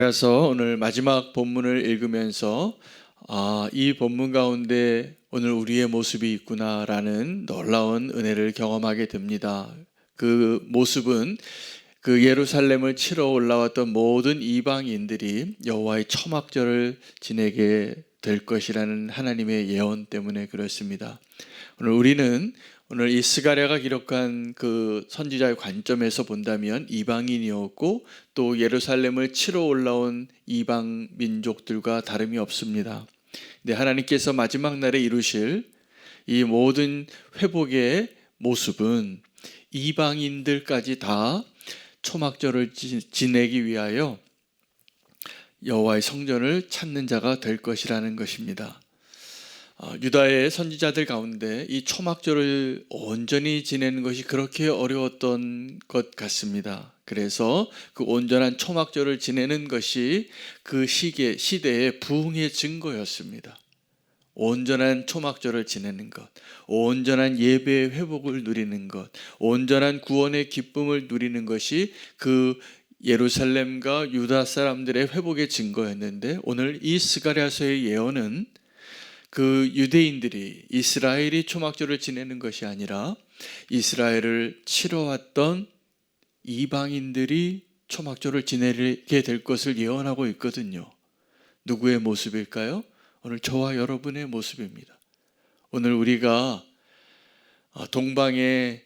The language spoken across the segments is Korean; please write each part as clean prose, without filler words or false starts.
그래서 오늘 마지막 본문을 읽으면서 이 본문 가운데 오늘 우리의 모습이 있구나라는 놀라운 은혜를 경험하게 됩니다. 그 모습은 그 예루살렘을 치러 올라왔던 모든 이방인들이 여호와의 초막절을 지내게 될 것이라는 하나님의 예언 때문에 그렇습니다. 오늘 이 스가랴가 기록한 그 선지자의 관점에서 본다면 이방인이었고 또 예루살렘을 치러 올라온 이방 민족들과 다름이 없습니다. 근데 하나님께서 마지막 날에 이루실 이 모든 회복의 모습은 이방인들까지 다 초막절을 지내기 위하여 여호와의 성전을 찾는 자가 될 것이라는 것입니다. 유다의 선지자들 가운데 이 초막절을 온전히 지내는 것이 그렇게 어려웠던 것 같습니다. 그래서 그 온전한 초막절을 지내는 것이 그 시대의 부흥의 증거였습니다. 온전한 초막절을 지내는 것, 온전한 예배의 회복을 누리는 것, 온전한 구원의 기쁨을 누리는 것이 그 예루살렘과 유다 사람들의 회복의 증거였는데, 오늘 이 스가랴서의 예언은 그 유대인들이 이스라엘이 초막절을 지내는 것이 아니라 이스라엘을 치러 왔던 이방인들이 초막절을 지내게 될 것을 예언하고 있거든요. 누구의 모습일까요? 오늘 저와 여러분의 모습입니다. 오늘 우리가 동방의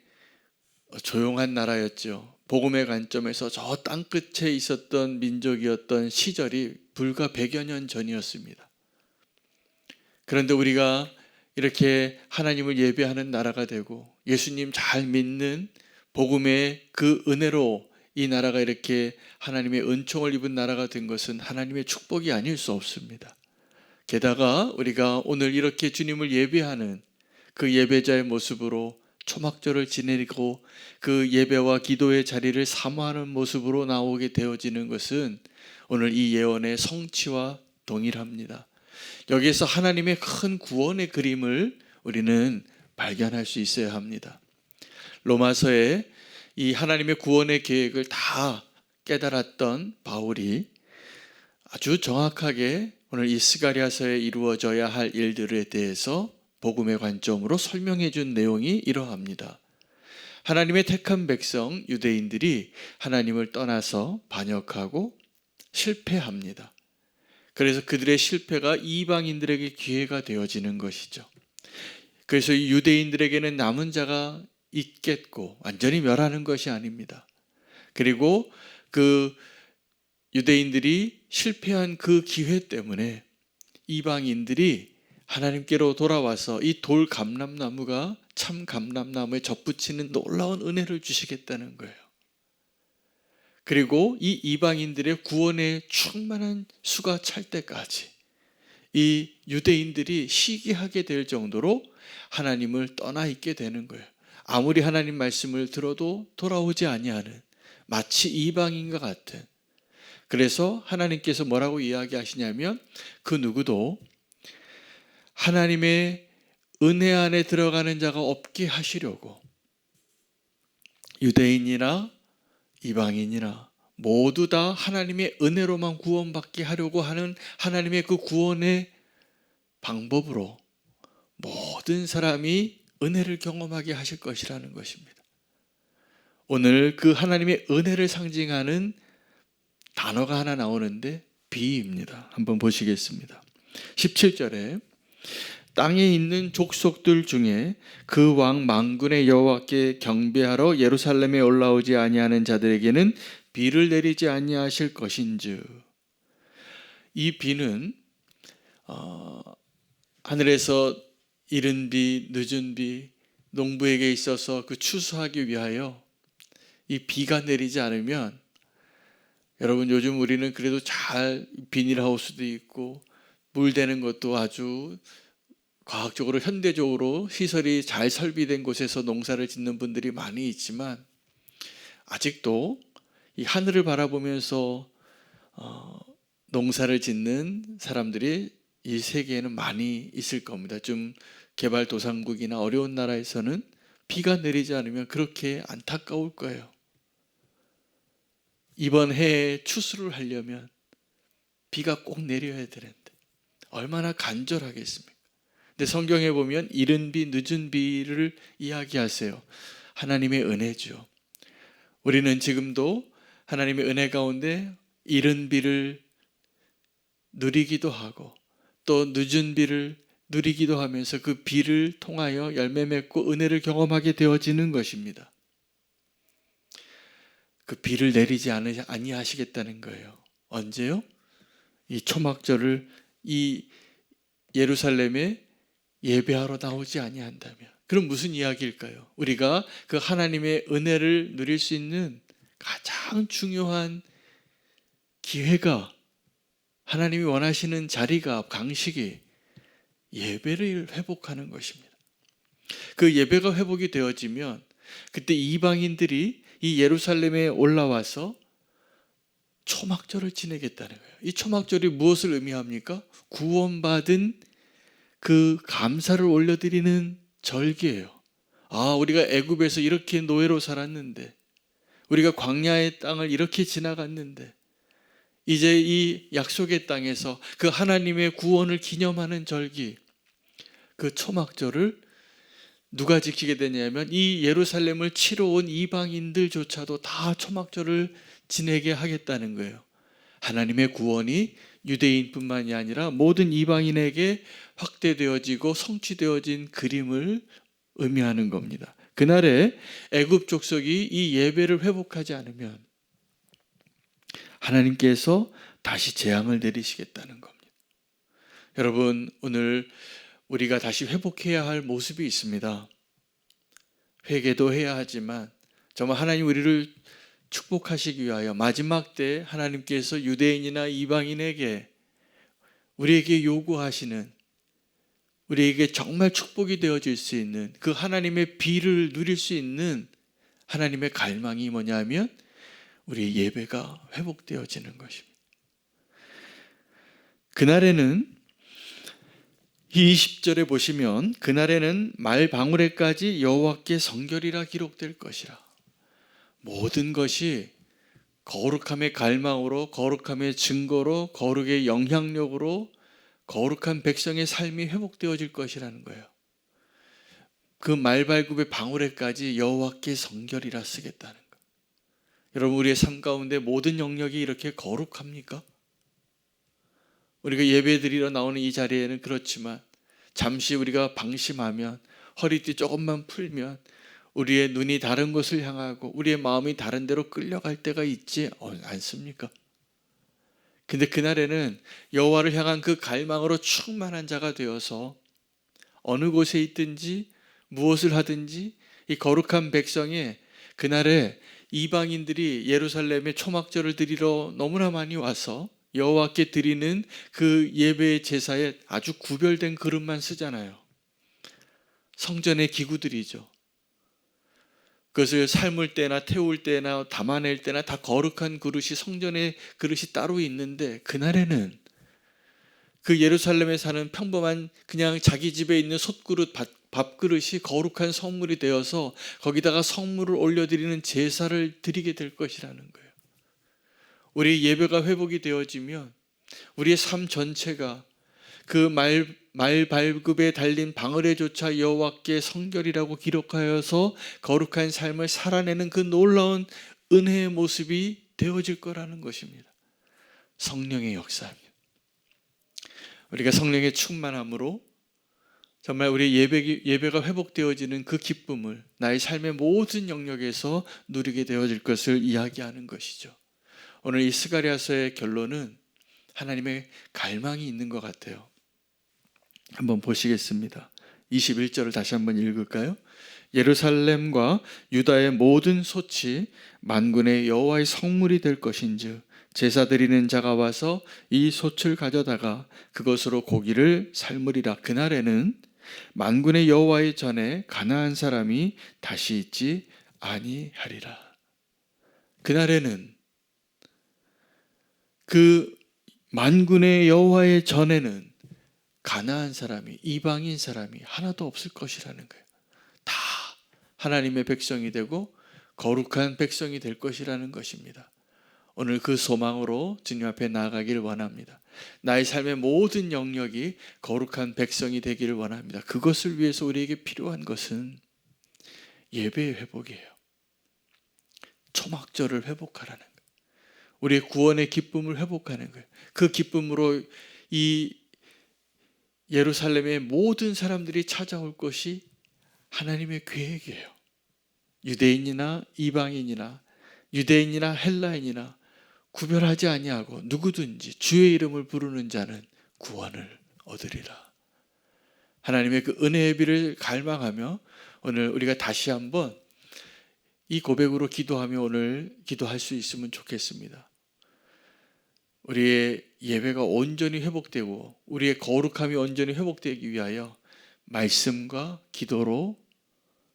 조용한 나라였죠. 복음의 관점에서 저 땅끝에 있었던 민족이었던 시절이 불과 100여 년 전이었습니다. 그런데 우리가 이렇게 하나님을 예배하는 나라가 되고 예수님 잘 믿는 복음의 그 은혜로 이 나라가 이렇게 하나님의 은총을 입은 나라가 된 것은 하나님의 축복이 아닐 수 없습니다. 게다가 우리가 오늘 이렇게 주님을 예배하는 그 예배자의 모습으로 초막절을 지내고 그 예배와 기도의 자리를 사모하는 모습으로 나오게 되어지는 것은 오늘 이 예언의 성취와 동일합니다. 여기에서 하나님의 큰 구원의 그림을 우리는 발견할 수 있어야 합니다. 로마서에 이 하나님의 구원의 계획을 다 깨달았던 바울이 아주 정확하게 오늘 이 스가랴서에 이루어져야 할 일들에 대해서 복음의 관점으로 설명해 준 내용이 이러합니다. 하나님의 택한 백성 유대인들이 하나님을 떠나서 반역하고 실패합니다. 그래서 그들의 실패가 이방인들에게 기회가 되어지는 것이죠. 그래서 이 유대인들에게는 남은 자가 있겠고 완전히 멸하는 것이 아닙니다. 그리고 그 유대인들이 실패한 그 기회 때문에 이방인들이 하나님께로 돌아와서 이 돌 감람나무가 참 감람나무에 접붙이는 놀라운 은혜를 주시겠다는 거예요. 그리고 이 이방인들의 구원에 충만한 수가 찰 때까지 이 유대인들이 시기하게 될 정도로 하나님을 떠나 있게 되는 거예요. 아무리 하나님 말씀을 들어도 돌아오지 아니하는 마치 이방인과 같은. 그래서 하나님께서 뭐라고 이야기하시냐면 그 누구도 하나님의 은혜 안에 들어가는 자가 없게 하시려고 유대인이나 이방인이나 모두 다 하나님의 은혜로만 구원받게 하려고 하는 하나님의 그 구원의 방법으로 모든 사람이 은혜를 경험하게 하실 것이라는 것입니다. 오늘 그 하나님의 은혜를 상징하는 단어가 하나 나오는데 비입니다. 한번 보시겠습니다. 17절에 땅에 있는 족속들 중에 그 왕 만군의 여호와께 경배하러 예루살렘에 올라오지 아니하는 자들에게는 비를 내리지 아니하실 것인즉. 이 비는 하늘에서 이른 비, 늦은 비, 농부에게 있어서 그 추수하기 위하여 이 비가 내리지 않으면, 여러분 요즘 우리는 그래도 잘 비닐하우스도 있고 물 대는 것도 아주 과학적으로 현대적으로 시설이 잘 설비된 곳에서 농사를 짓는 분들이 많이 있지만 아직도 이 하늘을 바라보면서 농사를 짓는 사람들이 이 세계에는 많이 있을 겁니다. 좀 개발도상국이나 어려운 나라에서는 비가 내리지 않으면 그렇게 안타까울 거예요. 이번 해에 추수를 하려면 비가 꼭 내려야 되는데 얼마나 간절하겠습니까? 근데 성경에 보면 이른 비, 늦은 비를 이야기하세요. 하나님의 은혜죠. 우리는 지금도 하나님의 은혜 가운데 이른 비를 누리기도 하고 또 늦은 비를 누리기도 하면서 그 비를 통하여 열매 맺고 은혜를 경험하게 되어지는 것입니다. 그 비를 내리지 아니하시겠다는 거예요. 언제요? 이 초막절을 이 예루살렘에 예배하러 나오지 아니한다면. 그럼 무슨 이야기일까요? 우리가 그 하나님의 은혜를 누릴 수 있는 가장 중요한 기회가, 하나님이 원하시는 자리가, 방식이 예배를 회복하는 것입니다. 그 예배가 회복이 되어지면 그때 이방인들이 이 예루살렘에 올라와서 초막절을 지내겠다는 거예요. 이 초막절이 무엇을 의미합니까? 구원받은 그 감사를 올려드리는 절기예요. 우리가 애굽에서 이렇게 노예로 살았는데, 우리가 광야의 땅을 이렇게 지나갔는데, 이제 이 약속의 땅에서 그 하나님의 구원을 기념하는 절기, 그 초막절을 누가 지키게 되냐면 이 예루살렘을 치러 온 이방인들조차도 다 초막절을 지내게 하겠다는 거예요. 하나님의 구원이 유대인뿐만이 아니라 모든 이방인에게 확대되어지고 성취되어진 그림을 의미하는 겁니다. 그날에 애굽 족속이 이 예배를 회복하지 않으면 하나님께서 다시 재앙을 내리시겠다는 겁니다. 여러분, 오늘 우리가 다시 회복해야 할 모습이 있습니다. 회개도 해야 하지만 정말 하나님 우리를 축복하시기 위하여 마지막 때 하나님께서 유대인이나 이방인에게 우리에게 요구하시는, 우리에게 정말 축복이 되어질 수 있는 그 하나님의 비를 누릴 수 있는 하나님의 갈망이 뭐냐면 우리의 예배가 회복되어지는 것입니다. 그날에는 이 20절에 보시면 그날에는 말방울에까지 여호와께 성결이라 기록될 것이라. 모든 것이 거룩함의 갈망으로, 거룩함의 증거로, 거룩의 영향력으로 거룩한 백성의 삶이 회복되어질 것이라는 거예요. 그 말발굽의 방울에까지 여호와께 성결이라 쓰겠다는 거예요. 여러분, 우리의 삶 가운데 모든 영역이 이렇게 거룩합니까? 우리가 예배드리러 나오는 이 자리에는 그렇지만 잠시 우리가 방심하면, 허리띠 조금만 풀면 우리의 눈이 다른 곳을 향하고 우리의 마음이 다른 데로 끌려갈 때가 있지 않습니까? 근데 그날에는 여호와를 향한 그 갈망으로 충만한 자가 되어서 어느 곳에 있든지 무엇을 하든지 이 거룩한 백성의, 그날에 이방인들이 예루살렘에 초막절을 드리러 너무나 많이 와서 여호와께 드리는 그 예배의 제사에 아주 구별된 그릇만 쓰잖아요. 성전의 기구들이죠. 그것을 삶을 때나 태울 때나 담아낼 때나 다 거룩한 그릇이, 성전의 그릇이 따로 있는데, 그날에는 그 예루살렘에 사는 평범한 그냥 자기 집에 있는 솥그릇, 밥그릇이 거룩한 성물이 되어서 거기다가 성물을 올려드리는 제사를 드리게 될 것이라는 거예요. 우리 예배가 회복이 되어지면 우리의 삶 전체가 그 말발굽에 달린 방울에조차 여호와께 성결이라고 기록하여서 거룩한 삶을 살아내는 그 놀라운 은혜의 모습이 되어질 거라는 것입니다. 성령의 역사입니다. 우리가 성령의 충만함으로 정말 우리 예배가 회복되어지는 그 기쁨을 나의 삶의 모든 영역에서 누리게 되어질 것을 이야기하는 것이죠. 오늘 이 스가랴서의 결론은 하나님의 갈망이 있는 것 같아요. 한번 보시겠습니다. 21절을 다시 한번 읽을까요? 예루살렘과 유다의 모든 솥이 만군의 여호와의 성물이 될 것인즉 제사 드리는 자가 와서 이 솥을 가져다가 그것으로 고기를 삶으리라. 그날에는 만군의 여호와의 전에 가나안 사람이 다시 있지 아니하리라. 그날에는, 그 만군의 여호와의 전에는 가나안 사람이, 이방인 사람이 하나도 없을 것이라는 거예요. 다 하나님의 백성이 되고 거룩한 백성이 될 것이라는 것입니다. 오늘 그 소망으로 주님 앞에 나아가기를 원합니다. 나의 삶의 모든 영역이 거룩한 백성이 되기를 원합니다. 그것을 위해서 우리에게 필요한 것은 예배의 회복이에요. 초막절을 회복하라는 거예요. 우리의 구원의 기쁨을 회복하는 거예요. 그 기쁨으로 이 예루살렘의 모든 사람들이 찾아올 것이 하나님의 계획이에요. 유대인이나 이방인이나 유대인이나 헬라인이나 구별하지 아니하고 누구든지 주의 이름을 부르는 자는 구원을 얻으리라. 하나님의 그 은혜의 비를 갈망하며 오늘 우리가 다시 한번 이 고백으로 기도하며 오늘 기도할 수 있으면 좋겠습니다. 우리의 예배가 온전히 회복되고 우리의 거룩함이 온전히 회복되기 위하여 말씀과 기도로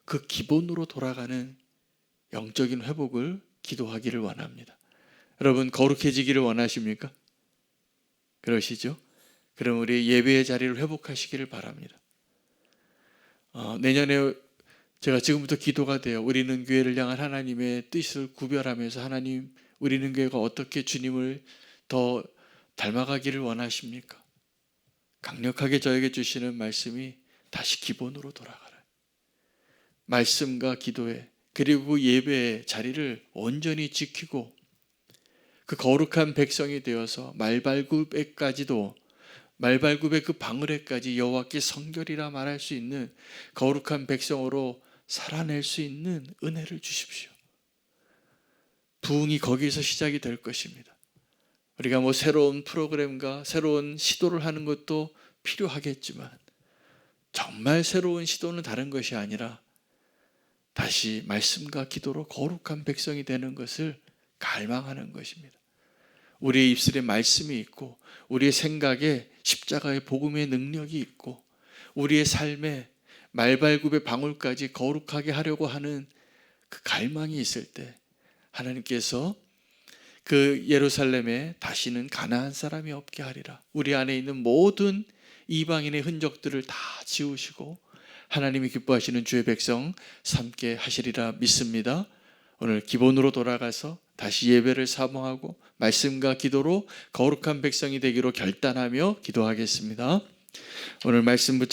그 기본으로 돌아가는 영적인 회복을 기도하기를 원합니다. 여러분 거룩해지기를 원하십니까? 그러시죠? 그럼 우리 예배의 자리를 회복하시기를 바랍니다. 내년에 제가 지금부터 기도가 돼요. 우리는 교회를 향한 하나님의 뜻을 구별하면서 하나님 우리는 교회가 어떻게 주님을 더 닮아가기를 원하십니까? 강력하게 저에게 주시는 말씀이 다시 기본으로 돌아가라. 말씀과 기도에 그리고 예배의 자리를 온전히 지키고 그 거룩한 백성이 되어서 말발굽의 그 방울에까지 여호와께 성결이라 말할 수 있는 거룩한 백성으로 살아낼 수 있는 은혜를 주십시오. 부흥이 거기에서 시작이 될 것입니다. 우리가 새로운 프로그램과 새로운 시도를 하는 것도 필요하겠지만 정말 새로운 시도는 다른 것이 아니라 다시 말씀과 기도로 거룩한 백성이 되는 것을 갈망하는 것입니다. 우리의 입술에 말씀이 있고 우리의 생각에 십자가의 복음의 능력이 있고 우리의 삶에 말발굽의 방울까지 거룩하게 하려고 하는 그 갈망이 있을 때 하나님께서 그 예루살렘에 다시는 가나안 사람이 없게 하리라. 우리 안에 있는 모든 이방인의 흔적들을 다 지우시고 하나님이 기뻐하시는 주의 백성 삼게 하시리라 믿습니다. 오늘 기본으로 돌아가서 다시 예배를 사모하고 말씀과 기도로 거룩한 백성이 되기로 결단하며 기도하겠습니다. 오늘 말씀 붙잡고